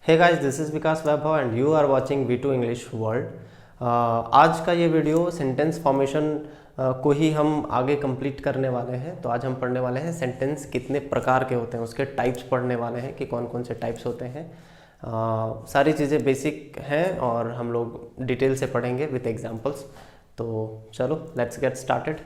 Hey guys, this is Vikas Vaibhav and you are watching V2 English world. आज का ये video sentence formation को ही हम आगे कंप्लीट करने वाले हैं। तो आज हम पढ़ने वाले हैं सेंटेंस कितने प्रकार के होते हैं, उसके टाइप्स पढ़ने वाले हैं कि कौन कौन से टाइप्स होते हैं। सारी चीज़ें बेसिक हैं और हम लोग डिटेल से पढ़ेंगे विथ एग्जांपल्स। तो चलो let's get started.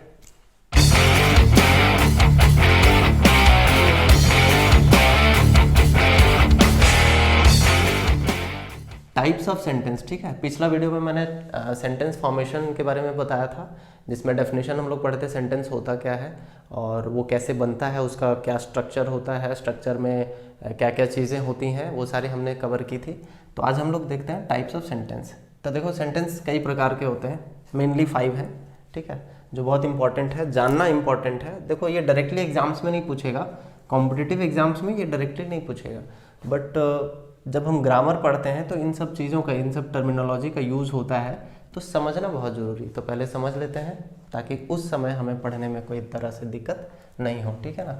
Types of sentence, ठीक है। पिछला वीडियो में मैंने सेंटेंस फॉर्मेशन के बारे में बताया था, जिसमें डेफिनेशन हम लोग पढ़े थे सेंटेंस होता क्या है और वो कैसे बनता है, उसका क्या स्ट्रक्चर होता है, स्ट्रक्चर में क्या क्या चीज़ें होती हैं, वो सारी हमने कवर की थी। तो आज हम लोग देखते हैं टाइप्स ऑफ सेंटेंस। तो देखो, सेंटेंस कई प्रकार के होते हैं, मेनली 5 हैं, ठीक है, जो बहुत इंपॉर्टेंट है, जानना इंपॉर्टेंट है। देखो, ये डायरेक्टली एग्जाम्स में नहीं पूछेगा, कॉम्पिटिटिव एग्जाम्स में ये डायरेक्टली नहीं पूछेगा, बट जब हम ग्रामर पढ़ते हैं तो इन सब चीज़ों का, इन सब टर्मिनोलॉजी का यूज़ होता है, तो समझना बहुत ज़रूरी। तो पहले समझ लेते हैं ताकि उस समय हमें पढ़ने में कोई तरह से दिक्कत नहीं हो, ठीक है ना।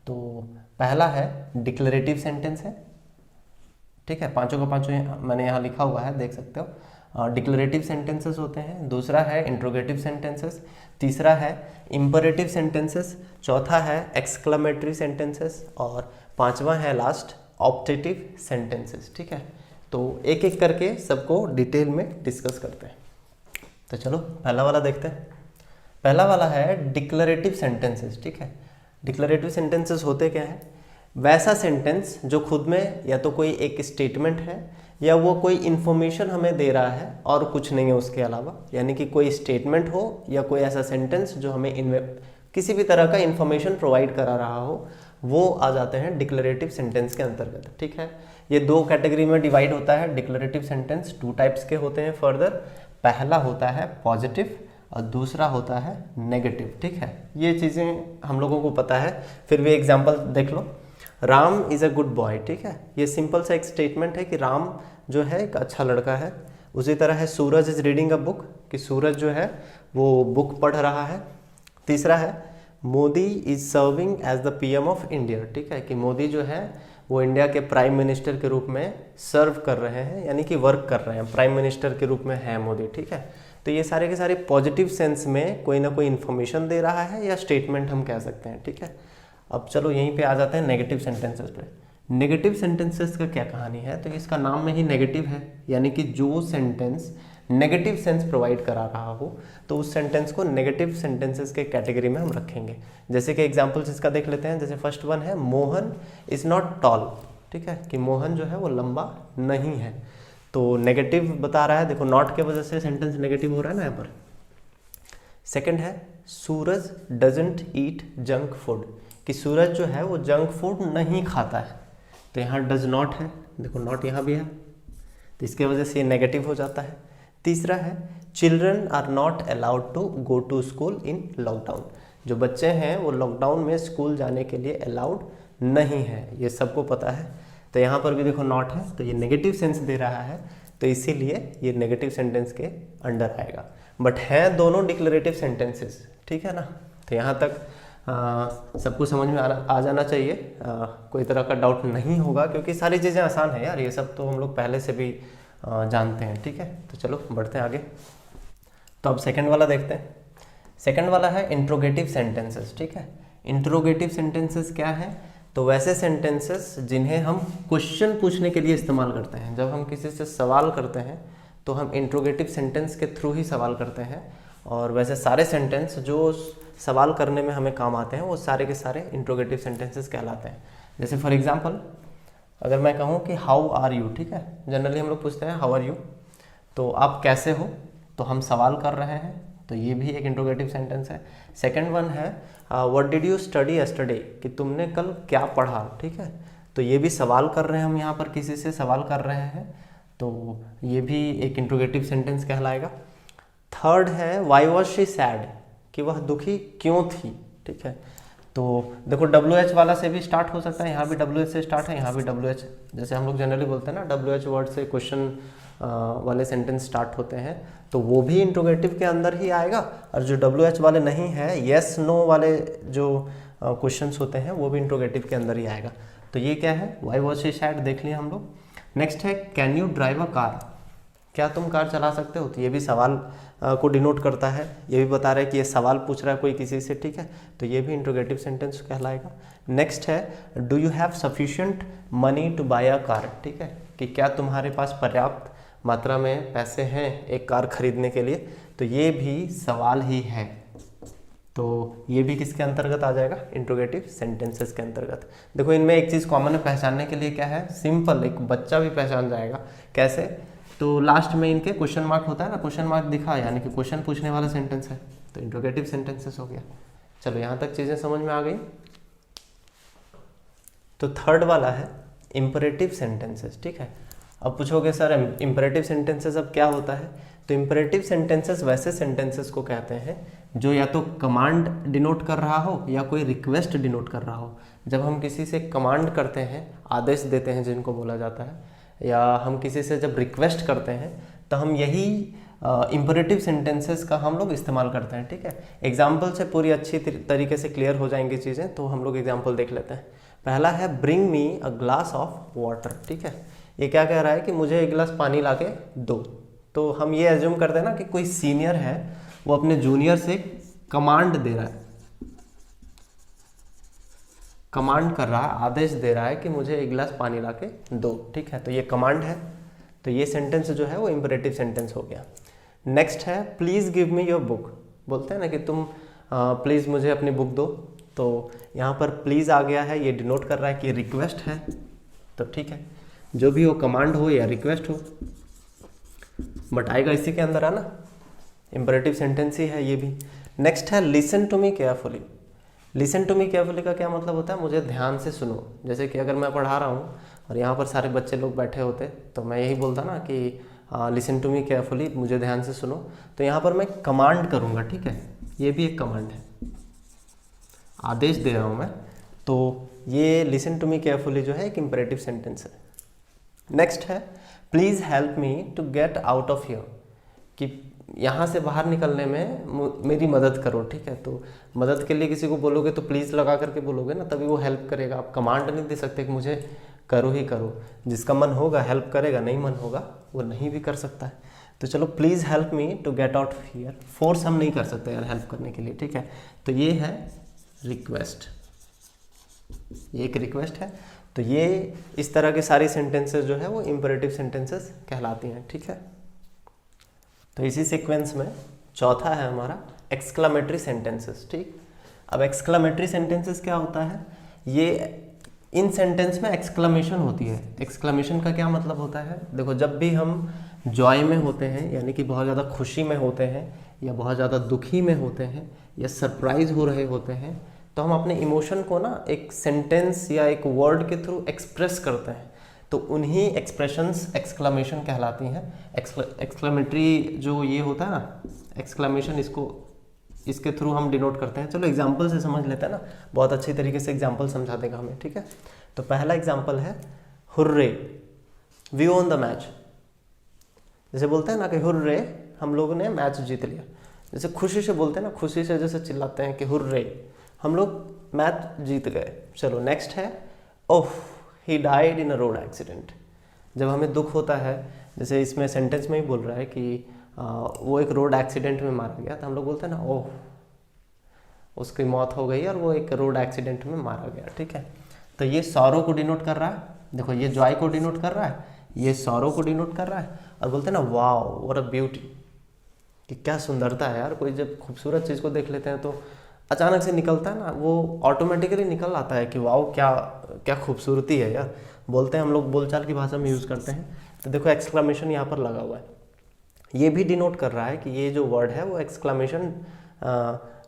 तो पहला है डिक्लेरेटिव सेंटेंस है, ठीक है, पांचों का पांचों मैंने यहाँ लिखा हुआ है, देख सकते हो। डिक्लेरेटिव सेंटेंसेस होते हैं। दूसरा है इंट्रोगेटिव सेंटेंसेस। तीसरा है इंपरेटिव सेंटेंसेस। चौथा है एक्सक्लेमेटरी सेंटेंसेस। और पांचवा है लास्ट ऑप्टेटिव सेंटेंसेस, ठीक है। तो एक एक करके सबको डिटेल में डिस्कस करते हैं। तो चलो पहला वाला देखते हैं। पहला वाला है डिक्लेरेटिव सेंटेंसेस, ठीक है। डिक्लेरेटिव सेंटेंसेस होते क्या है? वैसा सेंटेंस जो खुद में या तो कोई एक स्टेटमेंट है या वो कोई इन्फॉर्मेशन हमें दे रहा है और कुछ नहीं है उसके अलावा, यानी कि कोई स्टेटमेंट हो या कोई ऐसा सेंटेंस जो हमें किसी भी तरह का इन्फॉर्मेशन प्रोवाइड करा रहा हो, वो आ जाते हैं डिक्लेरेटिव सेंटेंस के अंतर्गत, ठीक है। ये दो कैटेगरी में डिवाइड होता है डिक्लेरेटिव सेंटेंस। 2 टाइप्स के होते हैं फर्दर। पहला होता है पॉजिटिव और दूसरा होता है नेगेटिव, ठीक है। ये चीज़ें हम लोगों को पता है, फिर भी एग्जाम्पल देख लो। Ram is a good boy, ठीक है। ये सिंपल सा एक स्टेटमेंट है कि राम जो है एक अच्छा लड़का है। उसी तरह है सूरज इज रीडिंग अ बुक, कि सूरज जो है वो बुक पढ़ रहा है। तीसरा है Modi is serving as the PM of India, ठीक है, कि मोदी जो है वो इंडिया के प्राइम मिनिस्टर के रूप में सर्व कर रहे हैं, यानी कि वर्क कर रहे हैं, प्राइम मिनिस्टर के रूप में है मोदी, ठीक है। तो ये सारे के सारे पॉजिटिव सेंस में कोई ना कोई इन्फॉर्मेशन दे रहा है या स्टेटमेंट हम कह सकते हैं, ठीक है। अब चलो यहीं पे आ जाते हैं नेगेटिव सेंटेंसेस पे। नेगेटिव सेंटेंसेस का क्या कहानी है? तो इसका नाम में ही नेगेटिव है, यानी कि जो सेंटेंस नेगेटिव सेंस प्रोवाइड करा रहा हो तो उस सेंटेंस को नेगेटिव सेंटेंसेस के कैटेगरी में हम रखेंगे। जैसे कि एग्जांपल्स इसका देख लेते हैं। जैसे फर्स्ट वन है मोहन इज नॉट टॉल, ठीक है, कि मोहन जो है वो लंबा नहीं है, तो नेगेटिव बता रहा है। देखो, नॉट के वजह से सेंटेंस नेगेटिव हो रहा है ना यहाँ पर। सेकंड है सूरज डजंट ईट जंक फूड, कि सूरज जो है वो जंक फूड नहीं खाता है, तो यहाँ डज नॉट है, देखो नॉट यहाँ भी है, तो इसके वजह से ये नेगेटिव हो जाता है। तीसरा है children are not allowed to go to school in lockdown, जो बच्चे हैं वो लॉकडाउन में स्कूल जाने के लिए अलाउड नहीं है, ये सबको पता है। तो यहाँ पर भी देखो नॉट है, तो ये नेगेटिव सेंस दे रहा है, तो इसीलिए ये नेगेटिव सेंटेंस के अंडर आएगा। बट हैं दोनों डिक्लेरेटिव सेंटेंसेस, ठीक है ना। तो यहाँ तक सबको समझ में आ जाना चाहिए, कोई तरह का डाउट नहीं होगा, क्योंकि सारी चीज़ें आसान है यार, ये सब तो हम लोग पहले से भी जानते हैं, ठीक है। तो चलो बढ़ते हैं आगे। तो अब सेकंड वाला देखते हैं। सेकंड वाला है इंट्रोगेटिव सेंटेंसेस, ठीक है। इंट्रोगेटिव सेंटेंसेस क्या है? तो वैसे सेंटेंसेस जिन्हें हम क्वेश्चन पूछने के लिए इस्तेमाल करते हैं। जब हम किसी से सवाल करते हैं तो हम इंट्रोगेटिव सेंटेंस के थ्रू ही सवाल करते हैं, और वैसे सारे सेंटेंस जो सवाल करने में हमें काम आते हैं वो सारे के सारे इंट्रोगेटिव सेंटेंसेस कहलाते हैं। जैसे फॉर एग्जाम्पल, अगर मैं कहूँ कि हाउ आर यू, ठीक है, जनरली हम लोग पूछते हैं हाउ आर यू, तो आप कैसे हो, तो हम सवाल कर रहे हैं, तो ये भी एक इंट्रोगेटिव सेंटेंस है। सेकंड वन है what did you study yesterday, कि तुमने कल क्या पढ़ा, ठीक है, तो ये भी सवाल कर रहे हैं हम, यहाँ पर किसी से सवाल कर रहे हैं, तो ये भी एक इंट्रोगेटिव सेंटेंस कहलाएगा। थर्ड है व्हाई वाज शी सैड, कि वह दुखी क्यों थी, ठीक है। तो देखो WH वाला से भी स्टार्ट हो सकता है, यहाँ भी WH से स्टार्ट है, यहाँ भी WH, जैसे हम लोग जनरली बोलते हैं ना WH वर्ड से क्वेश्चन वाले सेंटेंस स्टार्ट होते हैं, तो वो भी इंट्रोगेटिव के अंदर ही आएगा। और जो WH वाले नहीं है, येस नो वाले जो क्वेश्चंस होते हैं वो भी इंट्रोगेटिव के अंदर ही आएगा। तो ये क्या है? व्हाई वाज शी सैड देख लिया हम लोग। नेक्स्ट है can you drive a car, क्या तुम कार चला सकते हो, तो ये भी सवाल को डिनोट करता है, ये भी बता रहा है कि ये सवाल पूछ रहा है कोई किसी से, ठीक है, तो ये भी इंट्रोगेटिव सेंटेंस कहलाएगा। नेक्स्ट है do you have sufficient money to buy a car, ठीक है, कि क्या तुम्हारे पास पर्याप्त मात्रा में पैसे हैं एक कार खरीदने के लिए, तो ये भी सवाल ही है, तो ये भी किसके अंतर्गत आ जाएगा, इंट्रोगेटिव सेंटेंसेस के अंतर्गत। देखो इनमें एक चीज़ कॉमन है पहचानने के लिए, क्या है, सिंपल, एक बच्चा भी पहचान जाएगा। कैसे, तो लास्ट में इनके क्वेश्चन मार्क होता है ना, क्वेश्चन मार्क दिखा यानी कि क्वेश्चन पूछने वाला सेंटेंस है, तो इंट्रोगेटिव सेंटेंसेस हो गया। चलो यहाँ तक चीज़ें समझ में आ गई। तो थर्ड वाला है इम्परेटिव सेंटेंसेस, ठीक है। अब पूछोगे सर इम्परेटिव सेंटेंसेस अब क्या होता है, तो इम्परेटिव सेंटेंसेस वैसे सेंटेंसेस को कहते हैं जो या तो कमांड डिनोट कर रहा हो या कोई रिक्वेस्ट डिनोट कर रहा हो। जब हम किसी से कमांड करते हैं, आदेश देते हैं जिनको बोला जाता है, या हम किसी से जब रिक्वेस्ट करते हैं, तो हम यही इम्परेटिव सेंटेंसेस का हम लोग इस्तेमाल करते हैं, ठीक है। एग्जाम्पल से पूरी अच्छी तरीके से क्लियर हो जाएंगी चीज़ें, तो हम लोग एग्जाम्पल देख लेते हैं। पहला है bring me a glass of water, ठीक है। ये क्या कह रहा है कि मुझे एक गिलास पानी ला के दो, तो हम ये एज्यूम करते हैं ना कि कोई सीनियर है, वो अपने जूनियर से कमांड दे रहा है, कमांड कर रहा है, आदेश दे रहा है कि मुझे एक गिलास पानी ला के दो, ठीक है, तो ये कमांड है, तो ये सेंटेंस जो है वो इम्परेटिव सेंटेंस हो गया। नेक्स्ट है please give me your book, बोलते हैं ना कि तुम प्लीज़ मुझे अपनी बुक दो, तो यहाँ पर प्लीज़ आ गया है, ये डिनोट कर रहा है कि रिक्वेस्ट है, तो ठीक है, जो भी हो कमांड हो या रिक्वेस्ट हो, बट आएगा इसी के अंदर आना, इम्परेटिव सेंटेंस ही है ये भी। नेक्स्ट है listen to me carefully. Listen to me carefully का क्या मतलब होता है, मुझे ध्यान से सुनो। जैसे कि अगर मैं पढ़ा रहा हूँ और यहाँ पर सारे बच्चे लोग बैठे होते, तो मैं यही बोलता ना कि लिसन टू मी केयरफुली, मुझे ध्यान से सुनो, तो यहाँ पर मैं कमांड करूँगा, ठीक है, ये भी एक कमांड है, आदेश दे रहा हूँ मैं, तो ये लिसन टू मी केयरफुली जो है एक इम्परेटिव सेंटेंस है। नेक्स्ट है please help me to get out of here, कि यहाँ से बाहर निकलने में मेरी मदद करो, ठीक है। तो मदद के लिए किसी को बोलोगे तो प्लीज़ लगा करके बोलोगे ना, तभी वो हेल्प करेगा। आप कमांड नहीं दे सकते कि मुझे करो ही करो, जिसका मन होगा हेल्प करेगा, नहीं मन होगा वो नहीं भी कर सकता है। तो चलो please help me to get out of here, force हम नहीं कर सकते यार हेल्प करने के लिए, ठीक है। तो ये है रिक्वेस्ट, ये एक रिक्वेस्ट है। तो ये इस तरह के सारी सेंटेंसेस जो है वो इम्परेटिव सेंटेंसेस कहलाती हैं, ठीक है। तो इसी सीक्वेंस में चौथा है हमारा एक्सक्लामेटरी सेंटेंसेस, ठीक। अब एक्सक्लामेटरी सेंटेंसेस क्या होता है, ये इन सेंटेंस में एक्सक्लामेशन होती है। एक्सक्लामेशन का क्या मतलब होता है, देखो जब भी हम जॉय में होते हैं, यानी कि बहुत ज़्यादा खुशी में होते हैं, या बहुत ज़्यादा दुखी में होते हैं, या सरप्राइज हो रहे होते हैं, तो हम अपने इमोशन को ना एक सेंटेंस या एक वर्ड के थ्रू एक्सप्रेस करते हैं, तो उन्हीं एक्सप्रेशंस एक्सक्लामेशन कहलाती हैं। एक्सक्लामेटरी जो ये होता है ना एक्सक्लामेशन, इसके थ्रू हम डिनोट करते हैं। चलो एग्जांपल से समझ लेते हैं ना, बहुत अच्छी तरीके से एग्जांपल समझा देगा हमें, ठीक है। तो पहला एग्जांपल है hurray we won the match. जैसे बोलते हैं ना कि हुर्रे, हम लोगों ने मैच जीत लिया, जैसे खुशी से बोलते हैं ना, खुशी से जैसे चिल्लाते हैं कि हुर्रे, हम लोग मैच जीत गए। चलो नेक्स्ट है oh he died in a road accident. जब हमें दुख होता है, जैसे इसमें सेंटेंस में ही बोल रहा है कि वो एक रोड एक्सीडेंट में मारा गया, तो हम लोग बोलते हैं ना ओह उसकी मौत हो गई और वो एक रोड एक्सीडेंट में मारा गया, ठीक है। तो ये सॉरो को डिनोट कर रहा है, देखो ये जॉय को डिनोट कर रहा है, ये सॉरो को डिनोट कर रहा है, और बोलते हैं ना वाओ व्हाट अ ब्यूटी, कि क्या सुंदरता है यार। कोई जब खूबसूरत चीज़ को देख लेते हैं तो अचानक से निकलता है ना, वो ऑटोमेटिकली निकल आता है कि वाओ क्या क्या खूबसूरती है यार, बोलते हैं हम लोग, बोलचाल की भाषा में यूज़ करते हैं। तो देखो एक्सक्लामेशन यहाँ पर लगा हुआ है, ये भी डिनोट कर रहा है कि ये जो वर्ड है वो एक्सक्लामेशन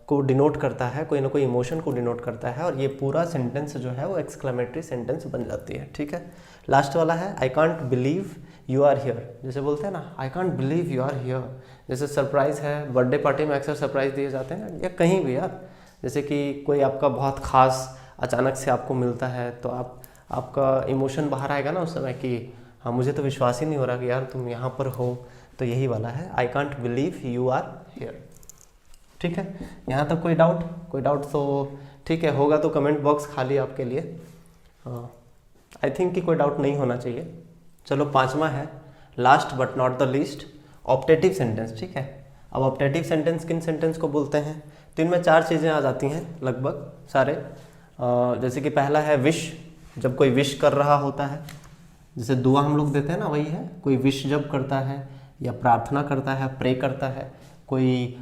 को डिनोट करता है, कोई ना कोई इमोशन को डिनोट करता है, और ये पूरा सेंटेंस जो है वो एक्सक्लामेटरी सेंटेंस बन जाती है, ठीक है। लास्ट वाला है I can't believe you are here. जैसे बोलते हैं ना I can't believe you are here, जैसे सरप्राइज़ है, बर्थडे पार्टी में अक्सर सरप्राइज़ दिए जाते हैं ना, या कहीं भी यार, जैसे कि कोई आपका बहुत ख़ास अचानक से आपको मिलता है, तो आपका इमोशन बाहर आएगा ना उस समय कि हाँ मुझे तो विश्वास ही नहीं हो रहा कि यार तुम यहाँ पर हो। तो यही वाला है I can't believe you are here, ठीक है। यहाँ तक कोई डाउट तो ठीक है, होगा तो कमेंट बॉक्स खाली आपके लिए। आई थिंक कि कोई डाउट नहीं होना चाहिए। चलो पांचवा है, last but not the least, optative sentence. ठीक है, अब ऑप्टेटिव सेंटेंस किन सेंटेंस को बोलते हैं? तो इनमें 4 चीज़ें आ जाती हैं लगभग सारे। जैसे कि पहला है विश, जब कोई विश कर रहा होता है, जैसे दुआ हम लोग देते हैं ना, वही है। कोई विश जब करता है या प्रार्थना करता है, प्रे करता है, कोई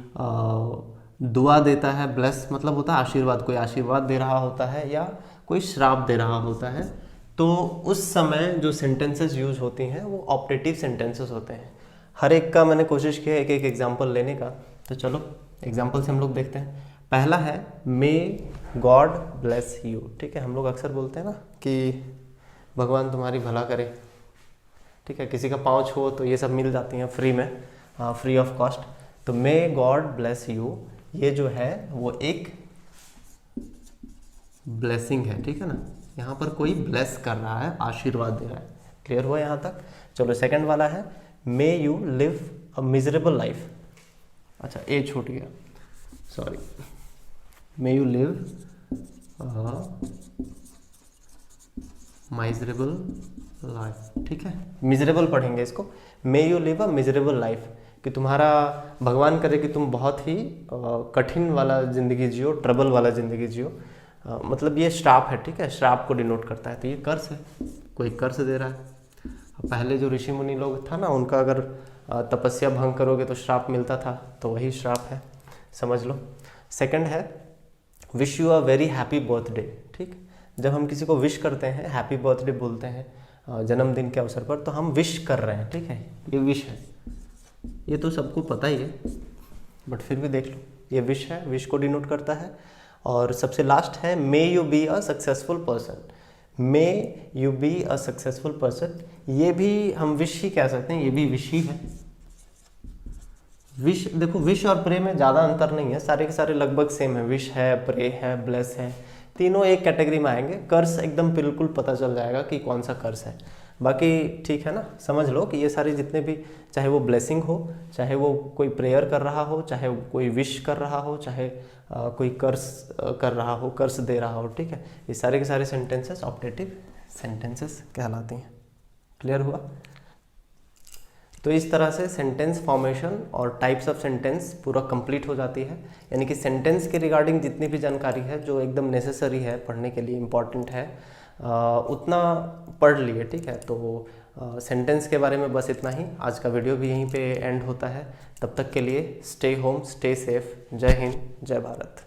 दुआ देता है, ब्लेस मतलब होता है आशीर्वाद, कोई आशीर्वाद दे रहा होता है या कोई श्राप दे रहा होता है, तो उस समय जो सेंटेंसेस यूज होती हैं वो ऑप्टेटिव सेंटेंसेस होते हैं। हर एक का मैंने कोशिश की है एक एक एग्जाम्पल लेने का, तो चलो एग्जाम्पल से हम लोग देखते हैं। पहला है मे गॉड ब्लेस यू। ठीक है, हम लोग अक्सर बोलते हैं ना कि भगवान तुम्हारी भला करे। ठीक है, किसी का पाँव छुओ तो ये सब मिल जाती हैं फ्री में, फ्री ऑफ कॉस्ट। तो मे गॉड ब्लेस यू, ये जो है वो एक ब्लेसिंग है। ठीक है ना, यहाँ पर कोई ब्लेस कर रहा है, आशीर्वाद दे रहा है। क्लियर हुआ यहाँ तक? चलो सेकंड वाला है may you live a miserable life. अच्छा, ए छूट गया, sorry. May you live miserable life. ठीक है, मिजरेबल पढ़ेंगे इसको, may you live a miserable life, कि तुम्हारा भगवान करे कि तुम बहुत ही कठिन वाला ज़िंदगी जियो, ट्रबल वाला ज़िंदगी जियो। मतलब ये श्राप है। ठीक है, श्राप को डिनोट करता है, तो ये कर्स है, कोई कर्स दे रहा है। पहले जो ऋषि मुनि लोग था ना, उनका अगर तपस्या भंग करोगे तो श्राप मिलता था, तो वही श्राप है, समझ लो। सेकंड है wish you a very happy birthday. ठीक, जब हम किसी को विश करते हैं, हैप्पी बर्थडे बोलते हैं जन्मदिन के अवसर पर, तो हम विश कर रहे हैं। ठीक है, ये विश है, ये तो सबको पता ही है, बट फिर भी देख लो, ये विश है, विश को डिनोट करता है। और सबसे लास्ट है may you be a successful person. May you be a successful person, ये भी हम विश ही कह सकते हैं, ये भी विश ही है। विश, देखो विश और प्रे में ज़्यादा अंतर नहीं है, सारे के सारे लगभग सेम है। विश है, प्रे है, ब्लेस है, तीनों एक कैटेगरी में आएंगे। कर्स एकदम बिल्कुल पता चल जाएगा कि कौन सा कर्स है। बाकी ठीक है ना, समझ लो कि ये सारे जितने भी, चाहे वो ब्लेसिंग हो, चाहे वो कोई प्रेयर कर रहा हो, चाहे कोई विश कर रहा हो, चाहे कोई कर्स कर रहा हो, कर्स दे रहा हो। ठीक है, ये सारे के सारे सेंटेंसेस ऑप्टेटिव सेंटेंसेस कहलाती हैं। क्लियर हुआ? तो इस तरह से सेंटेंस फॉर्मेशन और टाइप्स ऑफ सेंटेंस पूरा कंप्लीट हो जाती है। यानी कि सेंटेंस के रिगार्डिंग जितनी भी जानकारी है जो एकदम नेसेसरी है पढ़ने के लिए, इम्पॉर्टेंट है, उतना पढ़ लिए। ठीक है, तो सेंटेंस के बारे में बस इतना ही। आज का वीडियो भी यहीं पे एंड होता है। तब तक के लिए स्टे होम, स्टे सेफ। जय हिंद, जय भारत।